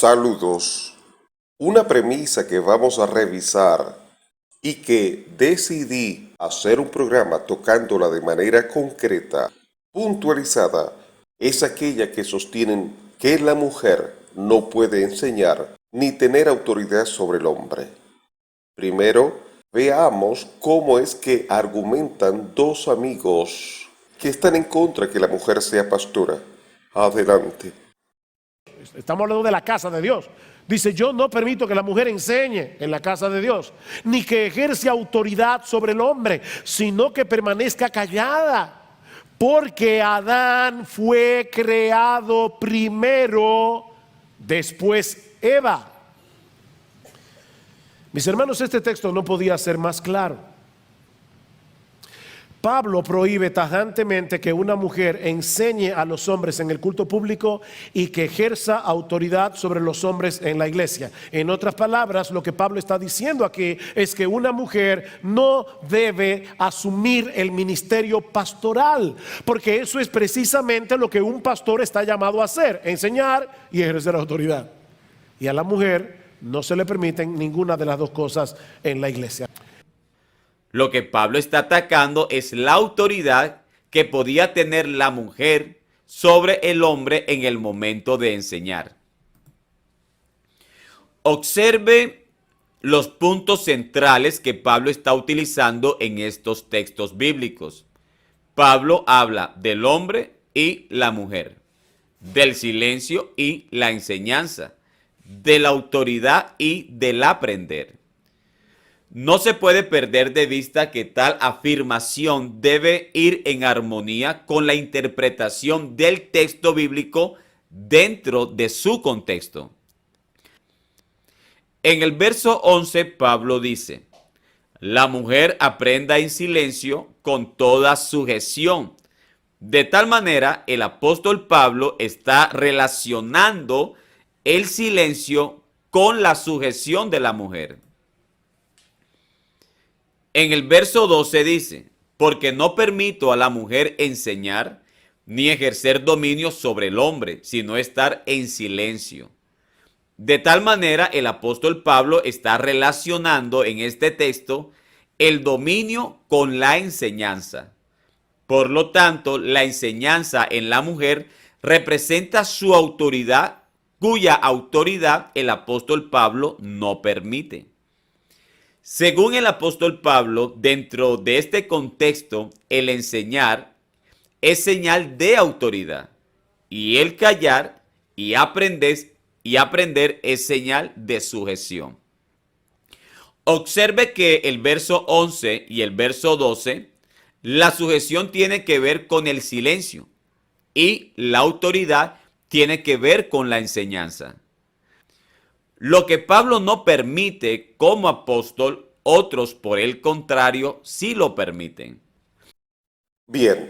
Saludos. Una premisa que vamos a revisar y que decidí hacer un programa tocándola de manera concreta, puntualizada, es aquella que sostienen que la mujer no puede enseñar ni tener autoridad sobre el hombre. Primero, veamos cómo es que argumentan dos amigos que están en contra de que la mujer sea pastora. Adelante. Estamos hablando de la casa de Dios. Dice, yo no permito que la mujer enseñe en la casa de Dios, ni que ejerce autoridad sobre el hombre, sino que permanezca callada. Porque Adán fue creado primero, después Eva. Mis hermanos, este texto no podía ser más claro. Pablo prohíbe tajantemente que una mujer enseñe a los hombres en el culto público y que ejerza autoridad sobre los hombres en la iglesia. En otras palabras, lo que Pablo está diciendo aquí es que una mujer no debe asumir el ministerio pastoral, porque eso es precisamente lo que un pastor está llamado a hacer: enseñar y ejercer autoridad. Y a la mujer no se le permiten ninguna de las dos cosas en la iglesia. Lo que Pablo está atacando es la autoridad que podía tener la mujer sobre el hombre en el momento de enseñar. Observe los puntos centrales que Pablo está utilizando en estos textos bíblicos. Pablo habla del hombre y la mujer, del silencio y la enseñanza, de la autoridad y del aprender. No se puede perder de vista que tal afirmación debe ir en armonía con la interpretación del texto bíblico dentro de su contexto. En el verso 11, Pablo dice: la mujer aprenda en silencio con toda sujeción. De tal manera, el apóstol Pablo está relacionando el silencio con la sujeción de la mujer. En el verso 12 dice: porque no permito a la mujer enseñar ni ejercer dominio sobre el hombre, sino estar en silencio. De tal manera, el apóstol Pablo está relacionando en este texto el dominio con la enseñanza. Por lo tanto, la enseñanza en la mujer representa su autoridad, cuya autoridad el apóstol Pablo no permite. Según el apóstol Pablo, dentro de este contexto, el enseñar es señal de autoridad, y el callar y aprender es señal de sujeción. Observe que el verso 11 y el verso 12, la sujeción tiene que ver con el silencio y la autoridad tiene que ver con la enseñanza. Lo que Pablo no permite como apóstol, otros por el contrario sí lo permiten. Bien,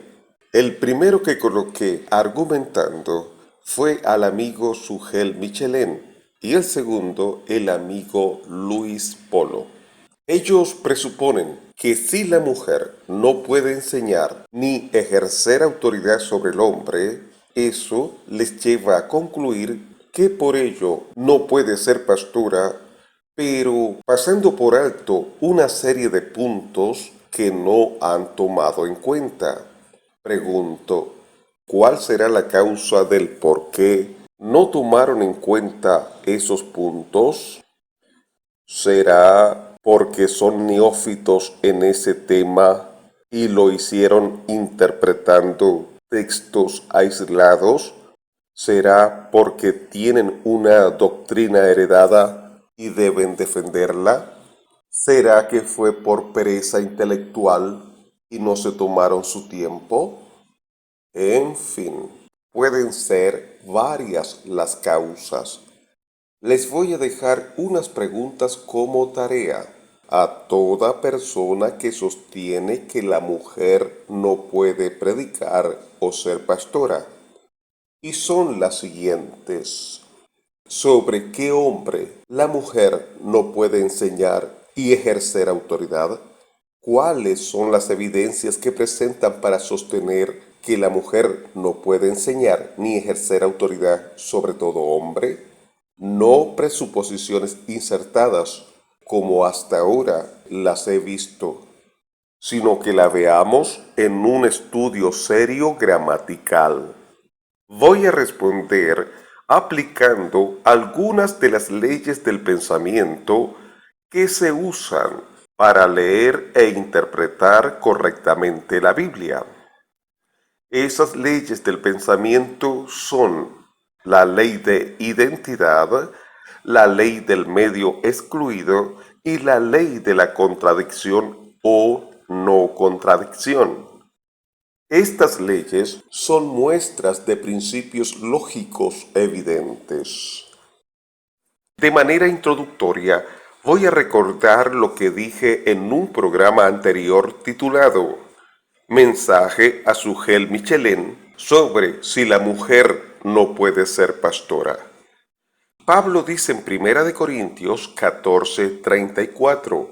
el primero que coloqué argumentando fue al amigo Sugel Michelén y el segundo el amigo Luis Polo. Ellos presuponen que si la mujer no puede enseñar ni ejercer autoridad sobre el hombre, eso les lleva a concluir que por ello no puede ser pastora, pero pasando por alto una serie de puntos que no han tomado en cuenta. Pregunto, ¿cuál será la causa del por qué no tomaron en cuenta esos puntos? ¿Será porque son neófitos en ese tema y lo hicieron interpretando textos aislados? ¿Será porque tienen una doctrina heredada y deben defenderla? ¿Será que fue por pereza intelectual y no se tomaron su tiempo? En fin, pueden ser varias las causas. Les voy a dejar unas preguntas como tarea a toda persona que sostiene que la mujer no puede predicar o ser pastora. Y son las siguientes. ¿Sobre qué hombre la mujer no puede enseñar y ejercer autoridad? ¿Cuáles son las evidencias que presentan para sostener que la mujer no puede enseñar ni ejercer autoridad sobre todo hombre? no presuposiciones insertadas como hasta ahora las he visto, sino que la veamos en un estudio serio gramatical. Voy a responder aplicando algunas de las leyes del pensamiento que se usan para leer e interpretar correctamente la Biblia. Esas leyes del pensamiento son la ley de identidad, la ley del medio excluido y la ley de la contradicción o no contradicción. Estas leyes son muestras de principios lógicos evidentes. De manera introductoria, voy a recordar lo que dije en un programa anterior titulado Mensaje a Sujel Michelén sobre si la mujer no puede ser pastora. Pablo dice en 1 Corintios 14:34,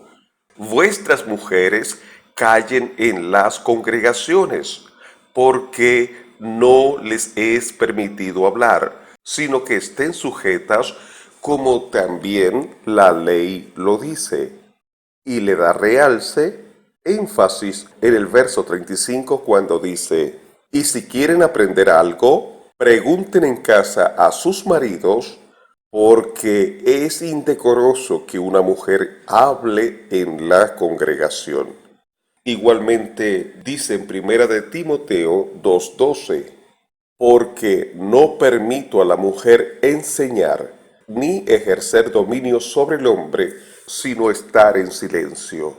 vuestras mujeres callen en las congregaciones, porque no les es permitido hablar, sino que estén sujetas como también la ley lo dice. Y le da realce, énfasis en el verso 35 cuando dice, y si quieren aprender algo, pregunten en casa a sus maridos, porque es indecoroso que una mujer hable en la congregación. Igualmente dice en 1 de Timoteo 2:12, porque no permito a la mujer enseñar ni ejercer dominio sobre el hombre, sino estar en silencio.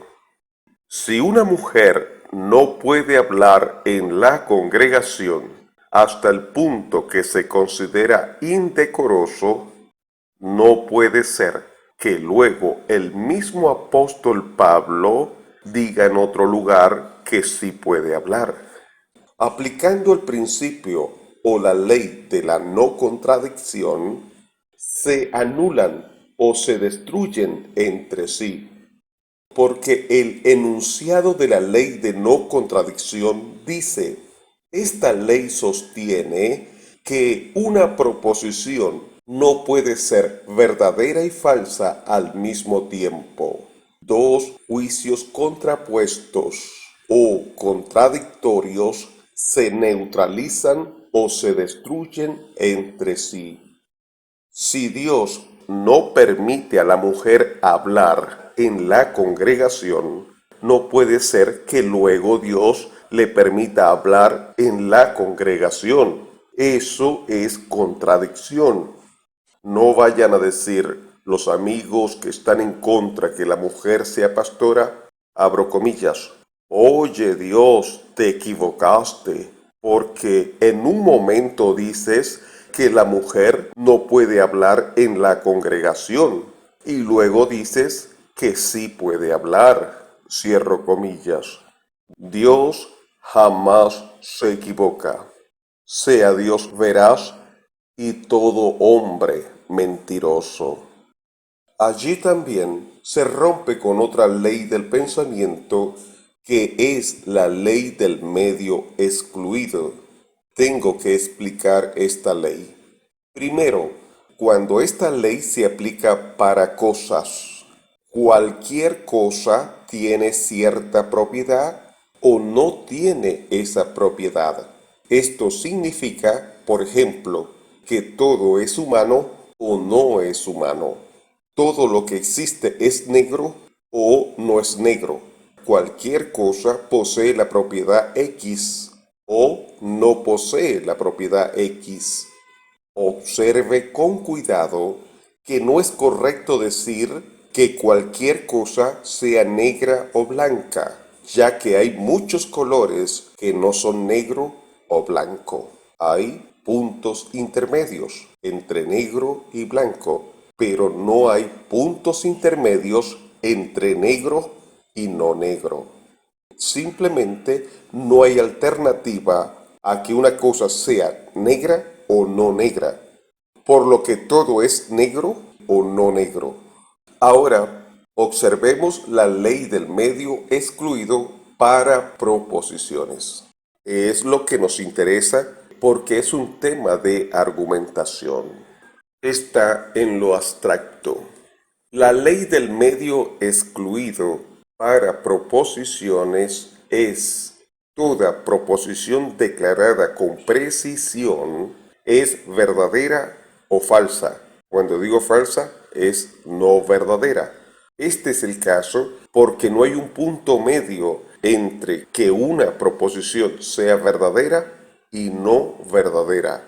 Si una mujer no puede hablar en la congregación hasta el punto que se considera indecoroso, no puede ser que luego el mismo apóstol Pablo diga en otro lugar que sí puede hablar. Aplicando el principio o la ley de la no contradicción, se anulan o se destruyen entre sí, porque el enunciado de la ley de no contradicción dice, esta ley sostiene que una proposición no puede ser verdadera y falsa al mismo tiempo. Dos juicios contrapuestos o contradictorios se neutralizan o se destruyen entre sí. Si Dios no permite a la mujer hablar en la congregación, no puede ser que luego Dios le permita hablar en la congregación. Eso es contradicción. No vayan a decir los amigos que están en contra que la mujer sea pastora, abro comillas, oye Dios, te equivocaste, porque en un momento dices que la mujer no puede hablar en la congregación y luego dices que sí puede hablar, cierro comillas. Dios jamás se equivoca. Sea Dios veraz y todo hombre mentiroso. Allí también se rompe con otra ley del pensamiento que es la ley del medio excluido. Tengo que explicar esta ley. Primero, cuando esta ley se aplica para cosas, cualquier cosa tiene cierta propiedad o no tiene esa propiedad. Esto significa, por ejemplo, que todo es humano o no es humano. Todo lo que existe es negro o no es negro. Cualquier cosa posee la propiedad X o no posee la propiedad X. Observe con cuidado que no es correcto decir que cualquier cosa sea negra o blanca, ya que hay muchos colores que no son negro o blanco. Hay puntos intermedios entre negro y blanco, pero no hay puntos intermedios entre negro y no negro. Simplemente no hay alternativa a que una cosa sea negra o no negra, por lo que todo es negro o no negro. Ahora, observemos la ley del medio excluido para proposiciones. Es lo que nos interesa porque es un tema de argumentación. está en lo abstracto. La ley del medio excluido para proposiciones es: toda proposición declarada con precisión es verdadera o falsa. Cuando digo falsa, es no verdadera. Este es el caso porque no hay un punto medio entre que una proposición sea verdadera y no verdadera.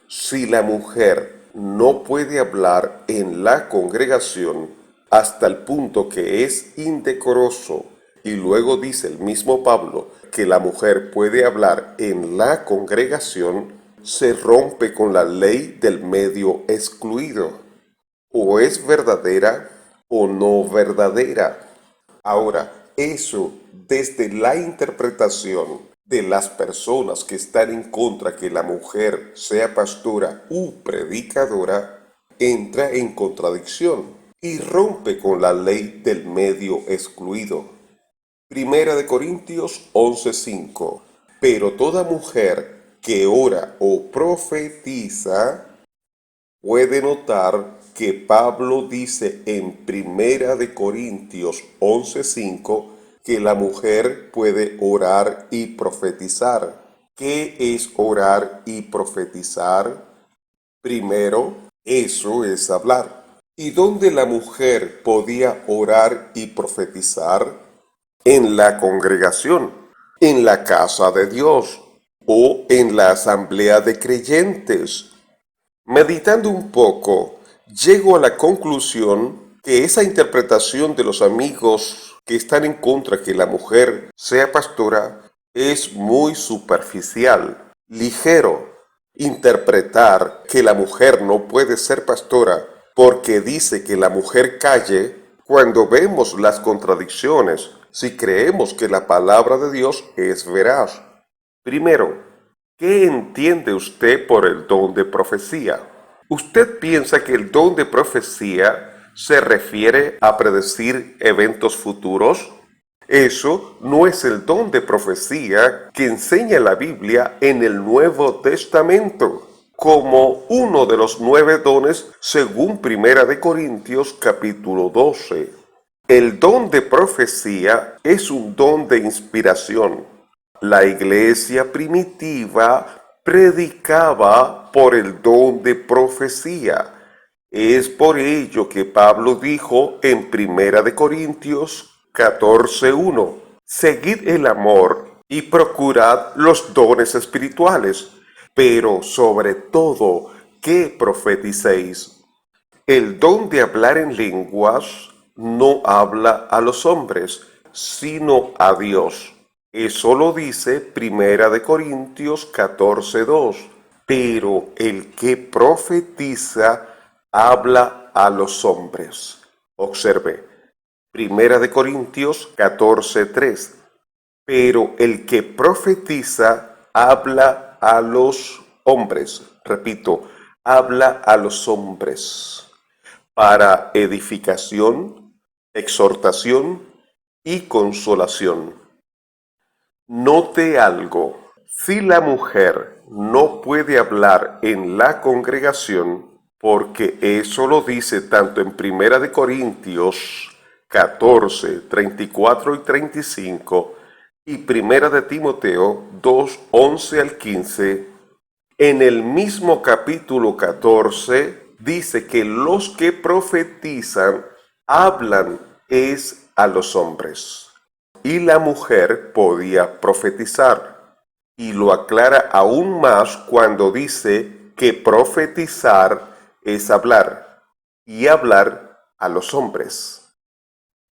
Si la mujer no puede hablar en la congregación hasta el punto que es indecoroso, y luego dice el mismo Pablo que la mujer puede hablar en la congregación, se rompe con la ley del medio excluido. O es verdadera o no verdadera. Ahora, eso desde la interpretación de las personas que están en contra que la mujer sea pastora u predicadora, entra en contradicción y rompe con la ley del medio excluido. Primera de Corintios 11:5. Pero toda mujer que ora o profetiza, puede notar que Pablo dice en Primera de Corintios 11:5 que la mujer puede orar y profetizar. ¿Qué es orar y profetizar? Primero, eso es hablar. ¿Y dónde la mujer podía orar y profetizar? En la congregación, en la casa de Dios o en la asamblea de creyentes. Meditando un poco, llego a la conclusión que esa interpretación de los amigos que están en contra que la mujer sea pastora es muy superficial, ligero. Interpretar que la mujer no puede ser pastora porque dice que la mujer calle, cuando vemos las contradicciones, si creemos que la palabra de Dios es veraz. Primero, ¿qué entiende usted por el don de profecía? ¿Usted piensa que el don de profecía se refiere a predecir eventos futuros? Eso no es el don de profecía que enseña la Biblia en el Nuevo Testamento, como uno de los 9 dones según Primera de Corintios capítulo 12. El don de profecía es un don de inspiración. La iglesia primitiva predicaba por el don de profecía. Es por ello que Pablo dijo en Primera de Corintios 14:1: seguid el amor y procurad los dones espirituales, pero sobre todo que profeticéis. El don de hablar en lenguas no habla a los hombres, sino a Dios. Eso lo dice Primera de Corintios 14:2. Pero el que profetiza habla a los hombres. Observe, Primera de Corintios 14:3. Pero el que profetiza habla a los hombres. Repito, habla a los hombres para edificación, exhortación y consolación. Note algo: si la mujer no puede hablar en la congregación, porque eso lo dice tanto en Primera de Corintios 14, 34 y 35 y Primera de Timoteo 2, 11 al 15, en el mismo capítulo 14 dice que los que profetizan hablan es a los hombres. Y la mujer podía profetizar. Y lo aclara aún más cuando dice que profetizar es hablar, y hablar a los hombres.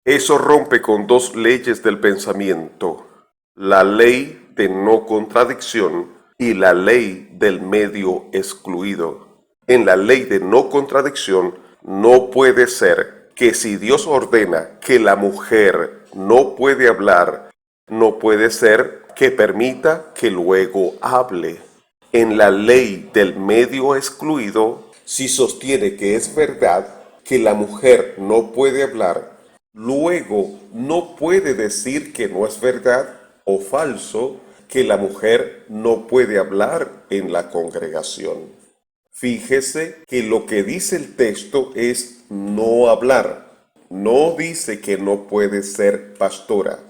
Eso rompe con 2 leyes del pensamiento: la ley de no contradicción y la ley del medio excluido. En la ley de no contradicción no puede ser que si Dios ordena que la mujer no puede hablar, no puede ser que permita que luego hable. En la ley del medio excluido, si sostiene que es verdad que la mujer no puede hablar, luego no puede decir que no es verdad o falso que la mujer no puede hablar en la congregación. Fíjese que lo que dice el texto es no hablar. No dice que no puede ser pastora,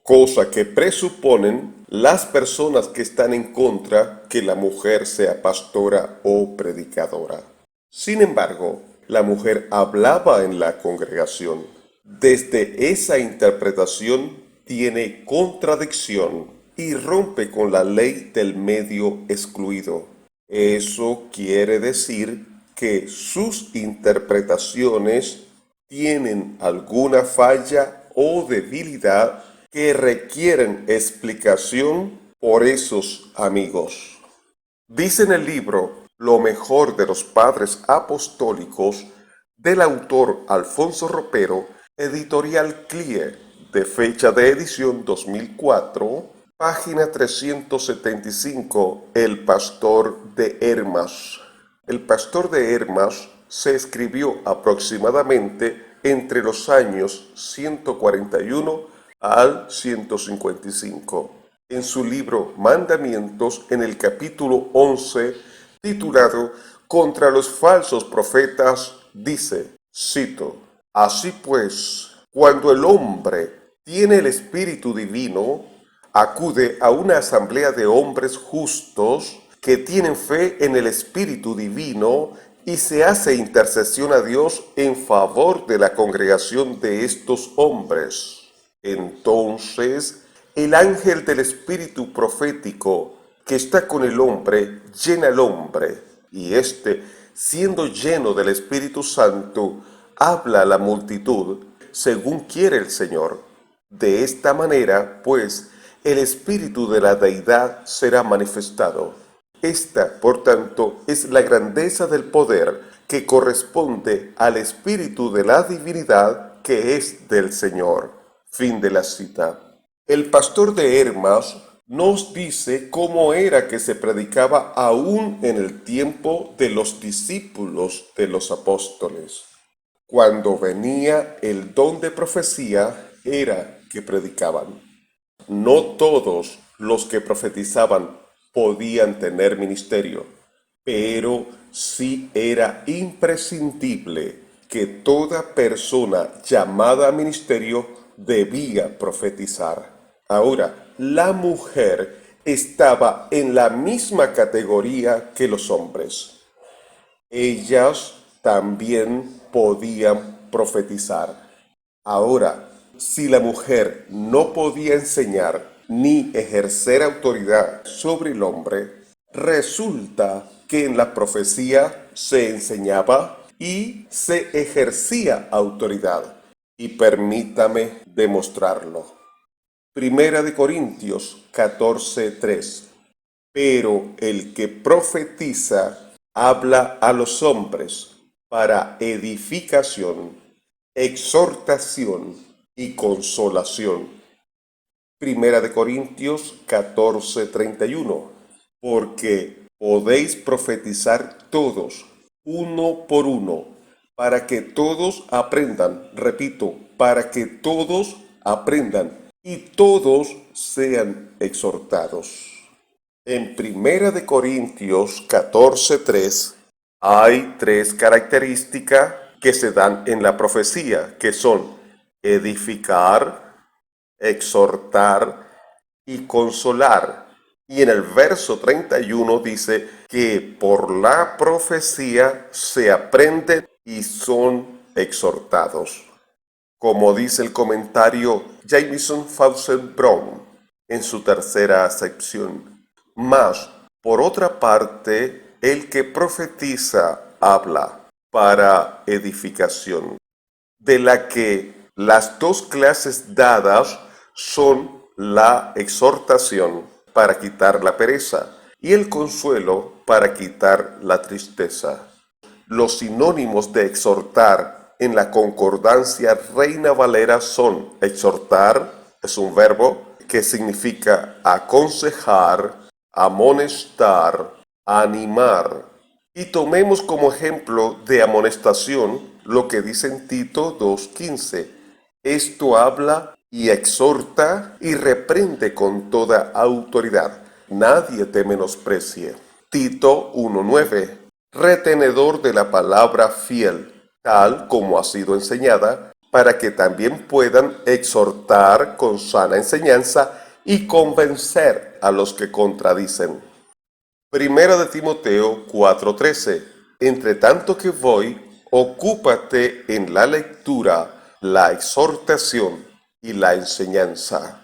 cosa que presuponen las personas que están en contra que la mujer sea pastora o predicadora. Sin embargo, la mujer hablaba en la congregación. Desde esa interpretación tiene contradicción y rompe con la ley del medio excluido. Eso quiere decir que sus interpretaciones tienen alguna falla o debilidad que requieren explicación por esos amigos. Dice en el libro Lo mejor de los padres apostólicos del autor Alfonso Ropero, editorial CLIE, de fecha de edición 2004, página 375, El Pastor de Hermas. El Pastor de Hermas se escribió aproximadamente entre los años 141 al 155. En su libro Mandamientos, en el capítulo 11, titulado Contra los falsos profetas, dice, cito, Así pues, cuando el hombre tiene el Espíritu Divino, acude a una asamblea de hombres justos que tienen fe en el Espíritu Divino y se hace intercesión a Dios en favor de la congregación de estos hombres. Entonces, el ángel del Espíritu profético que está con el hombre llena al hombre, y éste, siendo lleno del Espíritu Santo, habla a la multitud según quiere el Señor. De esta manera, pues, el Espíritu de la Deidad será manifestado. Esta, por tanto, es la grandeza del poder que corresponde al Espíritu de la divinidad que es del Señor. Fin de la cita. El pastor de Hermas nos dice cómo era que se predicaba aún en el tiempo de los discípulos de los apóstoles. Cuando venía el don de profecía, era que predicaban. No todos los que profetizaban podían tener ministerio, pero sí era imprescindible que toda persona llamada a ministerio debía profetizar. Ahora, la mujer estaba en la misma categoría que los hombres. Ellas también podían profetizar. Ahora, si la mujer no podía enseñar ni ejercer autoridad sobre el hombre, resulta que en la profecía se enseñaba y se ejercía autoridad. Y permítame demostrarlo. Primera de Corintios 14:3. Pero el que profetiza habla a los hombres para edificación, exhortación y consolación. Primera de Corintios 14:31. Porque podéis profetizar todos, uno por uno, para que todos aprendan, repito, para que todos aprendan y todos sean exhortados. En Primera de Corintios 14:3 hay tres características que se dan en la profecía, que son edificar, exhortar y consolar. Y en el verso 31 dice que por la profecía se aprenden y son exhortados. Como dice el comentario Jamieson Fausset Brown en su tercera acepción. Mas, por otra parte, el que profetiza habla para edificación, de la que las dos clases dadas son la exhortación para quitar la pereza y el consuelo para quitar la tristeza. Los sinónimos de exhortar en la concordancia Reina Valera son exhortar, es un verbo que significa aconsejar, amonestar, animar. Y tomemos como ejemplo de amonestación lo que dice en Tito 2:15. Esto habla y exhorta y reprende con toda autoridad. Nadie te menosprecie. Tito 1:9. retenedor de la palabra fiel, tal como ha sido enseñada, para que también puedan exhortar con sana enseñanza y convencer a los que contradicen. Primera de Timoteo 4:13. Entre tanto que voy, ocúpate en la lectura, la exhortación y la enseñanza.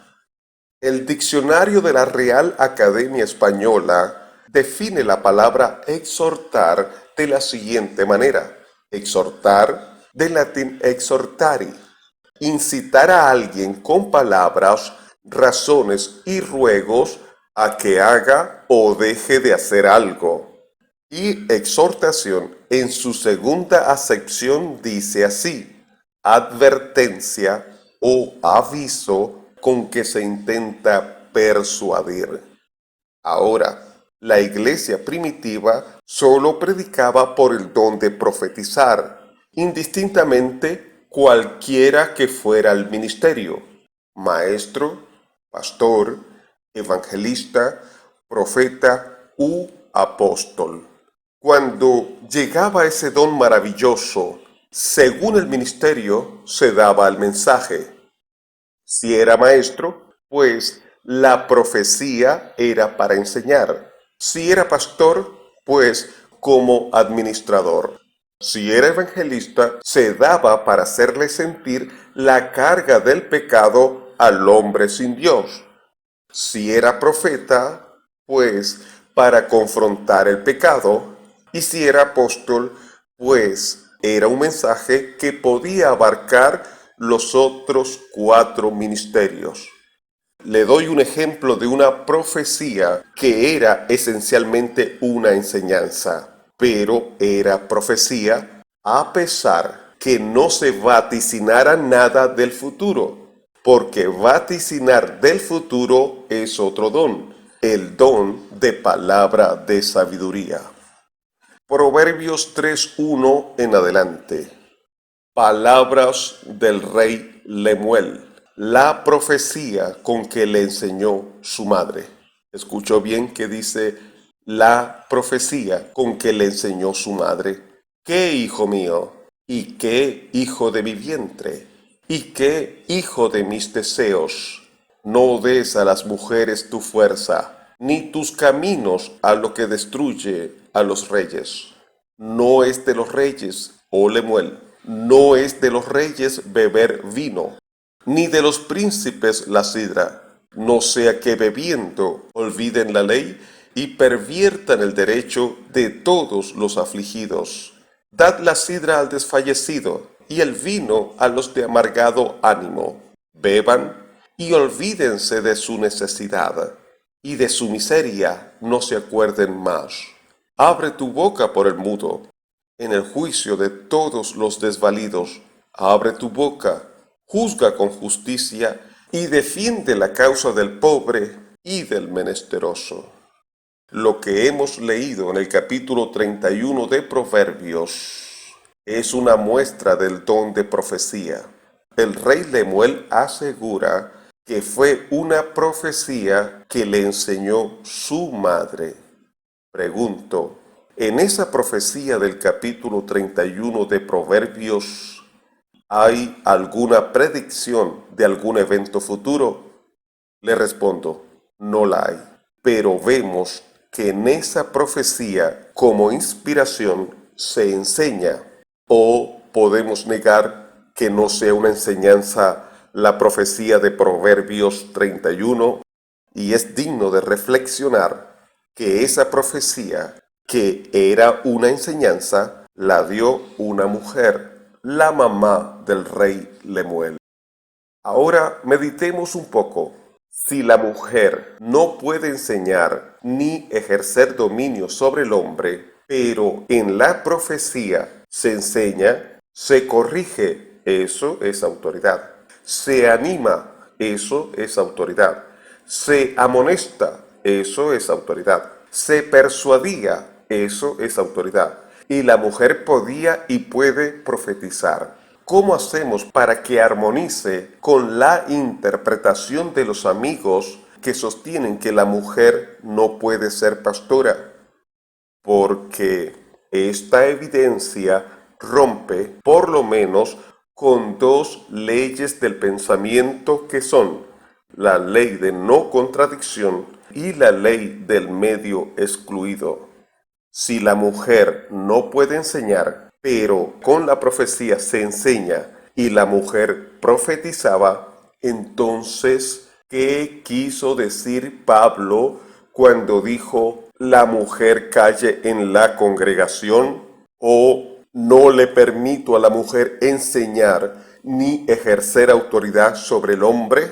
El diccionario de la Real Academia Española define la palabra exhortar de la siguiente manera. Exhortar, del latín exhortari, incitar a alguien con palabras, razones y ruegos a que haga o deje de hacer algo. Y exhortación en su segunda acepción dice así: advertencia o aviso con que se intenta persuadir. Ahora, la iglesia primitiva solo predicaba por el don de profetizar, indistintamente cualquiera que fuera el ministerio: maestro, pastor, evangelista, profeta u apóstol. Cuando llegaba ese don maravilloso, según el ministerio, se daba el mensaje. Si era maestro, pues la profecía era para enseñar. Si era pastor, pues como administrador. Si era evangelista, se daba para hacerle sentir la carga del pecado al hombre sin Dios. Si era profeta, pues para confrontar el pecado. Y si era apóstol, pues era un mensaje que podía abarcar los otros 4 ministerios. Le doy un ejemplo de una profecía que era esencialmente una enseñanza, pero era profecía a pesar que no se vaticinara nada del futuro, porque vaticinar del futuro es otro don, el don de palabra de sabiduría. Proverbios 3:1 en adelante. Palabras del rey Lemuel, la profecía con que le enseñó su madre. Escuchó bien que dice la profecía con que le enseñó su madre. ¿Qué, hijo mío? ¿Y qué, hijo de mi vientre? ¿Y qué, hijo de mis deseos? No des a las mujeres tu fuerza, ni tus caminos a lo que destruye a los reyes. No es de los reyes, oh Lemuel, no es de los reyes beber vino, ni de los príncipes la sidra, no sea que bebiendo olviden la ley y perviertan el derecho de todos los afligidos. Dad la sidra al desfallecido y el vino a los de amargado ánimo. Beban y olvídense de su necesidad, y de su miseria no se acuerden más. Abre tu boca por el mudo, en el juicio de todos los desvalidos. Abre tu boca, juzga con justicia, y defiende la causa del pobre y del menesteroso. Lo que hemos leído en el capítulo 31 de Proverbios es una muestra del don de profecía. El rey Lemuel asegura que fue una profecía que le enseñó su madre. Pregunto, ¿en esa profecía del capítulo 31 de Proverbios hay alguna predicción de algún evento futuro? Le respondo, no la hay, pero vemos que en esa profecía como inspiración se enseña, o podemos negar que no sea una enseñanza la profecía de Proverbios 31, y es digno de reflexionar que esa profecía, que era una enseñanza, la dio una mujer, la mamá del rey Lemuel. Ahora meditemos un poco. Si la mujer no puede enseñar ni ejercer dominio sobre el hombre, pero en la profecía se enseña, se corrige, eso es autoridad. Se anima, eso es autoridad. Se amonesta, eso es autoridad. Se persuadía, eso es autoridad. Y la mujer podía y puede profetizar. ¿Cómo hacemos para que armonice con la interpretación de los amigos que sostienen que la mujer no puede ser pastora? Porque Esta evidencia rompe por lo menos con dos leyes del pensamiento que son la ley de no contradicción y la ley del medio excluido. Si la mujer no puede enseñar, pero con la profecía se enseña y la mujer profetizaba, entonces, ¿qué quiso decir Pablo cuando dijo la mujer calle en la congregación? ¿O no le permito a la mujer enseñar ni ejercer autoridad sobre el hombre?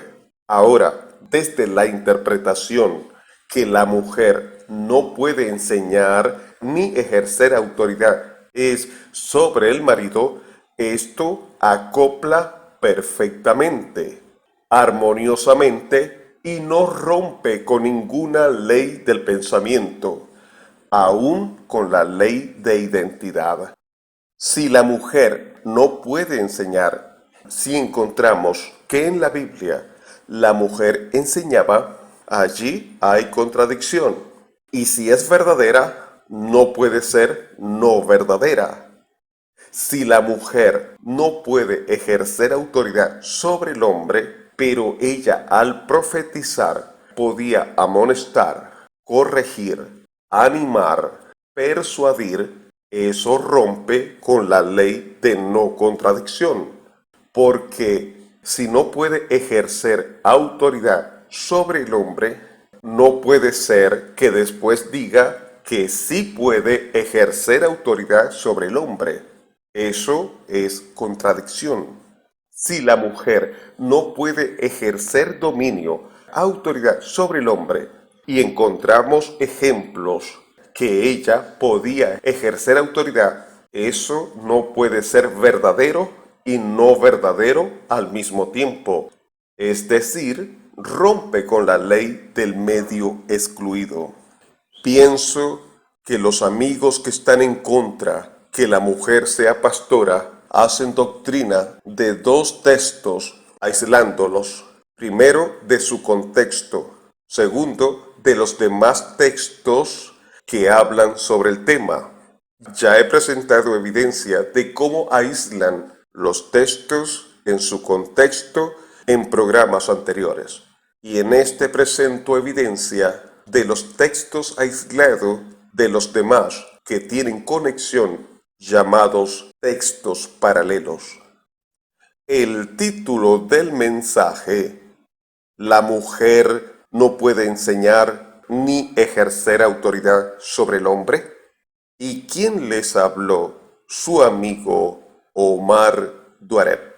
Ahora, desde la interpretación que la mujer no puede enseñar ni ejercer autoridad es sobre el marido, esto acopla perfectamente, armoniosamente y no rompe con ninguna ley del pensamiento, aún con la ley de identidad. Si la mujer no puede enseñar, si encontramos que en la Biblia la mujer enseñaba, allí hay contradicción. Y si es verdadera, no puede ser no verdadera. Si la mujer no puede ejercer autoridad sobre el hombre, pero ella al profetizar podía amonestar, corregir, animar, persuadir, eso rompe con la ley de no contradicción, porque si no puede ejercer autoridad sobre el hombre, no puede ser que después diga que sí puede ejercer autoridad sobre el hombre. Eso es contradicción. Si la mujer no puede ejercer dominio, autoridad sobre el hombre, y encontramos ejemplos que ella podía ejercer autoridad, eso no puede ser verdadero y no verdadero al mismo tiempo. Es decir, rompe con la ley del medio excluido. Pienso que los amigos que están en contra que la mujer sea pastora hacen doctrina de dos textos, aislándolos. Primero, de su contexto. Segundo, de los demás textos que hablan sobre el tema. Ya he presentado evidencia de cómo aíslan los textos en su contexto en programas anteriores. Y en este presento evidencia de los textos aislados de los demás que tienen conexión, llamados textos paralelos. El título del mensaje: la mujer no puede enseñar ni ejercer autoridad sobre el hombre. ¿Y quién les habló? Su amigo Omar Duareb.